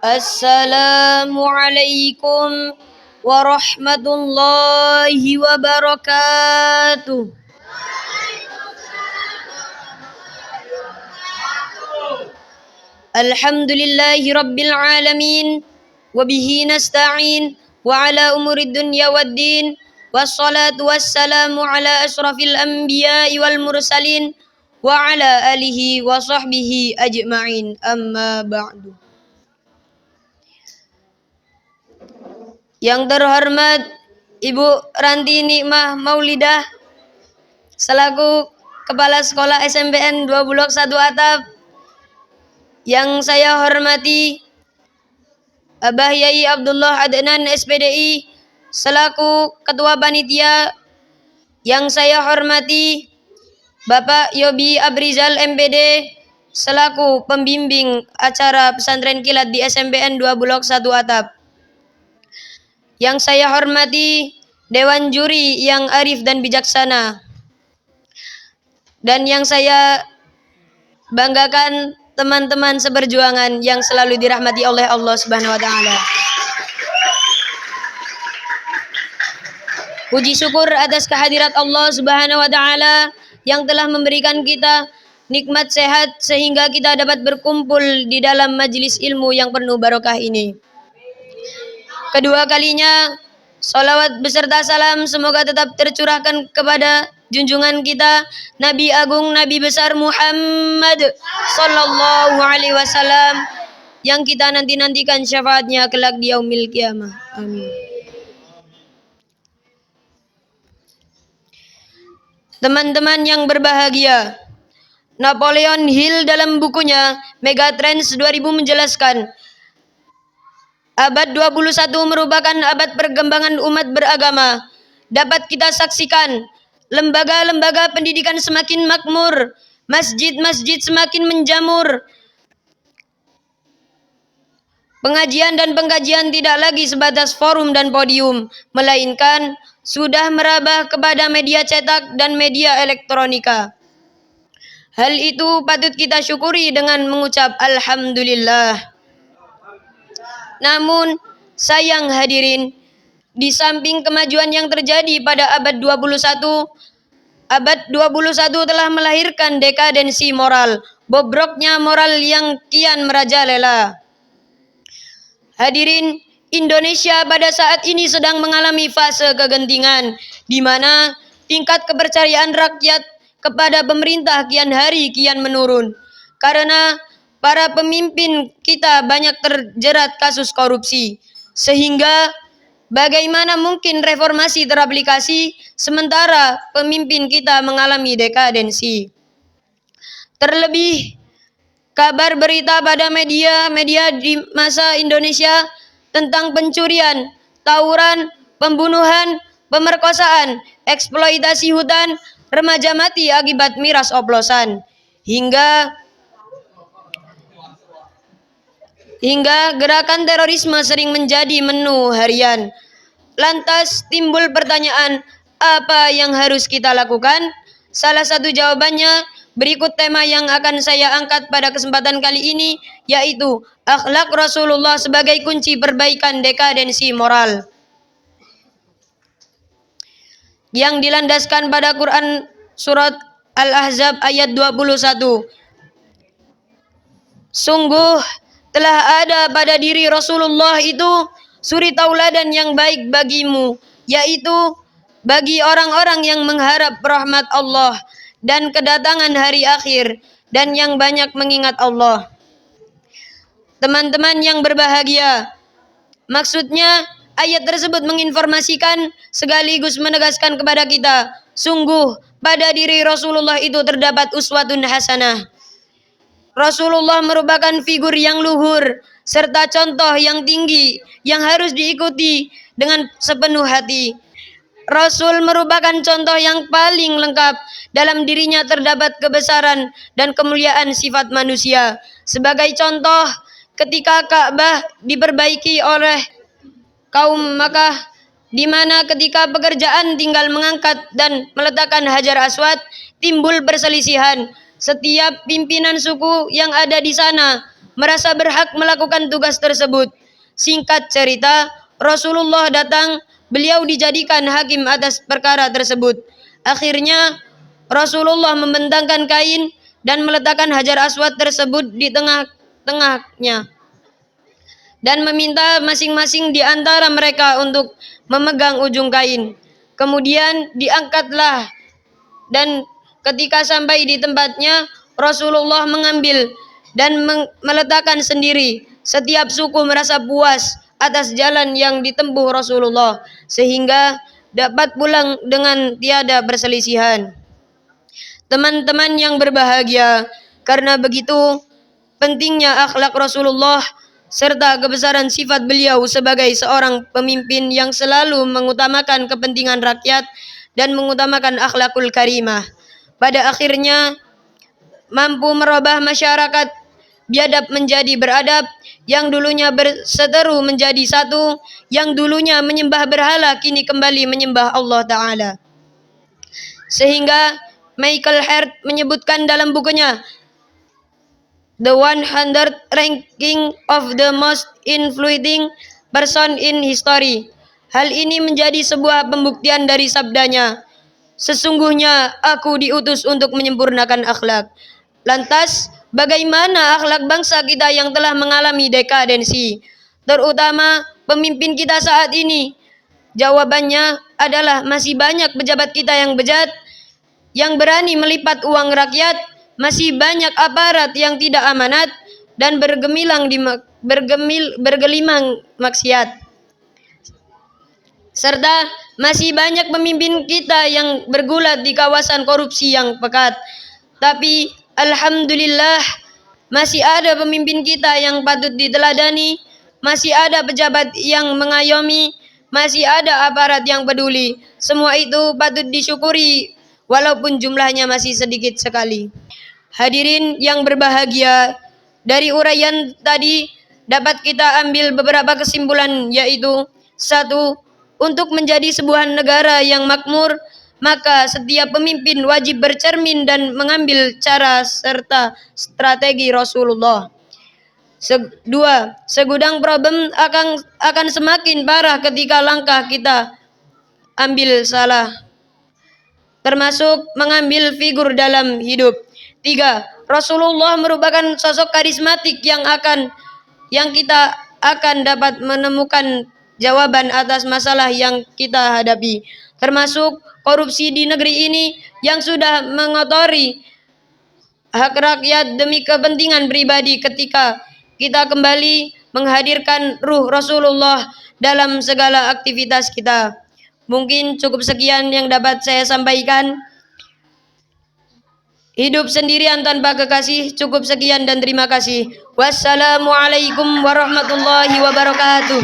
Assalamualaikum warahmatullahi wabarakatuh. Alhamdulillahi rabbil alamin. Wabihi nasta'in. Wa ala umurid dunya waddin. Wassalatu wassalamu ala asrafil anbiya'i wal mursalin. Wa ala alihi wa sahbihi ajma'in. Amma ba'du. Yang terhormat Ibu Ranti Nikmah Maulidah selaku Kepala Sekolah SMPN 2 Bulog 1 Atap. Yang saya hormati Abah Yai Abdullah Adnan SPDI selaku Ketua Panitia. Yang saya hormati Bapak Yobi Abrizal MPD selaku pembimbing acara pesantren kilat di SMPN 2 Bulog 1 Atap. Yang saya hormati Dewan Juri yang arif dan bijaksana. Dan yang saya banggakan teman-teman seperjuangan yang selalu dirahmati oleh Allah Subhanahu wa taala. Puji syukur atas kehadirat Allah Subhanahu wa taala yang telah memberikan kita nikmat sehat sehingga kita dapat berkumpul di dalam majelis ilmu yang penuh barokah ini. Kedua kalinya, salawat beserta salam semoga tetap tercurahkan kepada junjungan kita Nabi Agung Nabi Besar Muhammad Sallallahu Alaihi Wasallam yang kita nanti-nantikan syafaatnya kelak di yaumil qiyamah. Amin. Teman-teman yang berbahagia, Napoleon Hill dalam bukunya Megatrends 2000 menjelaskan, abad 21 merupakan abad perkembangan umat beragama. Dapat kita saksikan lembaga-lembaga pendidikan semakin makmur, masjid-masjid semakin menjamur. Pengajian dan pengkajian tidak lagi sebatas forum dan podium, melainkan sudah merambah kepada media cetak dan media elektronika. Hal itu patut kita syukuri dengan mengucap Alhamdulillah. Namun, sayang hadirin, di samping kemajuan yang terjadi pada abad 21, abad 21 telah melahirkan dekadensi moral, bobroknya moral yang kian merajalela. Hadirin, Indonesia pada saat ini sedang mengalami fase kegentingan, di mana tingkat kepercayaan rakyat kepada pemerintah kian hari kian menurun. Karena para pemimpin kita banyak terjerat kasus korupsi, sehingga bagaimana mungkin reformasi teraplikasi sementara pemimpin kita mengalami dekadensi. Terlebih, kabar berita pada media di masa Indonesia tentang pencurian, tawuran, pembunuhan, pemerkosaan, eksploitasi hutan, remaja mati akibat miras oplosan, hingga gerakan terorisme sering menjadi menu harian. Lantas timbul pertanyaan, apa yang harus kita lakukan? Salah satu jawabannya berikut tema yang akan saya angkat pada kesempatan kali ini, yaitu akhlak Rasulullah sebagai kunci perbaikan dekadensi moral, yang dilandaskan pada Quran surat Al-Ahzab ayat 21. Sungguh telah ada pada diri Rasulullah itu suri tauladan yang baik bagimu, yaitu bagi orang-orang yang mengharap rahmat Allah dan kedatangan hari akhir dan yang banyak mengingat Allah. Teman-teman yang berbahagia, maksudnya ayat tersebut menginformasikan sekaligus menegaskan kepada kita, sungguh pada diri Rasulullah itu terdapat uswatun hasanah. Rasulullah merupakan figur yang luhur serta contoh yang tinggi yang harus diikuti dengan sepenuh hati. Rasul merupakan contoh yang paling lengkap. Dalam dirinya terdapat kebesaran dan kemuliaan sifat manusia. Sebagai contoh, ketika Ka'bah diperbaiki oleh kaum Makkah, di mana ketika pekerjaan tinggal mengangkat dan meletakkan Hajar Aswad, timbul perselisihan. Setiap pimpinan suku yang ada di sana merasa berhak melakukan tugas tersebut. Singkat cerita, Rasulullah datang, beliau dijadikan hakim atas perkara tersebut. Akhirnya Rasulullah membentangkan kain dan meletakkan Hajar Aswad tersebut di tengah-tengahnya dan meminta masing-masing di antara mereka untuk memegang ujung kain. Kemudian diangkatlah, dan ketika sampai di tempatnya, Rasulullah mengambil dan meletakkan sendiri. Setiap suku merasa puas atas jalan yang ditempuh Rasulullah, sehingga dapat pulang dengan tiada perselisihan. Teman-teman yang berbahagia, karena begitu pentingnya akhlak Rasulullah serta kebesaran sifat beliau sebagai seorang pemimpin yang selalu mengutamakan kepentingan rakyat dan mengutamakan akhlakul karimah, pada akhirnya mampu merubah masyarakat biadab menjadi beradab, yang dulunya berseteru menjadi satu, yang dulunya menyembah berhala kini kembali menyembah Allah Ta'ala. Sehingga Michael Hart menyebutkan dalam bukunya The 100 Ranking of the Most Influencing Person in History. Hal ini menjadi sebuah pembuktian dari sabdanya, sesungguhnya aku diutus untuk menyempurnakan akhlak. Lantas, bagaimana akhlak bangsa kita yang telah mengalami dekadensi, terutama pemimpin kita saat ini? Jawabannya adalah masih banyak pejabat kita yang bejat, yang berani melipat uang rakyat, masih banyak aparat yang tidak amanat dan bergelimang maksiat, serta masih banyak pemimpin kita yang bergulat di kawasan korupsi yang pekat. Tapi alhamdulillah, masih ada pemimpin kita yang patut diteladani, masih ada pejabat yang mengayomi, masih ada aparat yang peduli. Semua itu patut disyukuri walaupun jumlahnya masih sedikit sekali. Hadirin yang berbahagia, dari uraian tadi dapat kita ambil beberapa kesimpulan, yaitu: 1. Untuk menjadi sebuah negara yang makmur, maka setiap pemimpin wajib bercermin dan mengambil cara serta strategi Rasulullah. 2. Segudang problem akan semakin parah ketika langkah kita ambil salah, termasuk mengambil figur dalam hidup. 3. Rasulullah merupakan sosok karismatik yang kita akan dapat menemukan jawaban atas masalah yang kita hadapi, termasuk korupsi di negeri ini yang sudah mengotori hak rakyat demi kepentingan pribadi. Ketika kita kembali menghadirkan ruh Rasulullah dalam segala aktivitas kita. Mungkin cukup sekian yang dapat saya sampaikan. Hidup sendirian tanpa kekasih. Cukup sekian dan terima kasih. Wassalamualaikum warahmatullahi wabarakatuh.